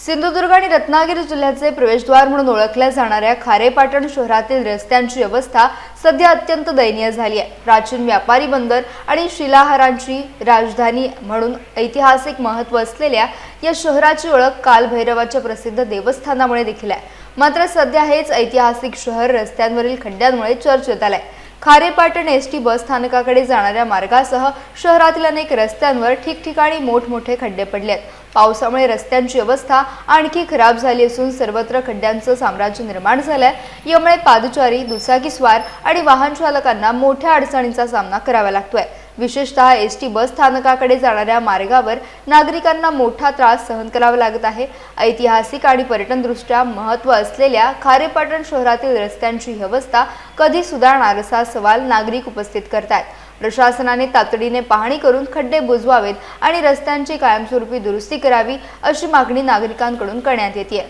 सिंधुदुर्ग आणि रत्नागिरी जिल्ह्याचे प्रवेशद्वार म्हणून ओळखल्या जाणाऱ्या खारेपाटण शहरातील रस्त्यांची अवस्था सध्या अत्यंत दयनीय झाली आहे। प्राचीन व्यापारी बंदर आणि शिलाहारांची राजधानी म्हणून ऐतिहासिक महत्त्व असलेल्या या शहराची ओळख कालभैरवाच्या प्रसिद्ध देवस्थानामुळे देखील आहे। मात्र सध्या हेच ऐतिहासिक शहर रस्त्यांवरील खड्ड्यांमुळे चर्चेत आलंय। खारेपाटण एसटी बस स्थानकाकडे जाणाऱ्या मार्गासह शहरातील अनेक रस्त्यांवर ठिकठिकाणी मोठमोठे खड्डे पडले आहेत। पावसामुळे रस्त्यांची अवस्था आणखी खराब झाली असून सर्वत्र खड्ड्यांचं साम्राज्य निर्माण झालंय। यामुळे पादचारी, दुचाकीस्वार आणि वाहन चालकांना मोठ्या अडचणींचा सामना करावा लागतोय। विशेषतः एसटी बस स्थानकाकडे जाणाऱ्या मार्गावर नागरिकांना मोठा त्रास सहन करावा लागत आहे। ऐतिहासिक आणि पर्यटनदृष्ट्या महत्त्व असलेल्या खारेपाटण शहरातील रस्त्यांची अवस्था कधी सुधारणार असा सवाल नागरिक उपस्थित करतात। प्रशासनाने तातडीने पाहणी करून खड्डे बुजवावेत आणि रस्त्यांची कायमस्वरूपी दुरुस्ती करावी अशी मागणी नागरिकांकडून करण्यात येते।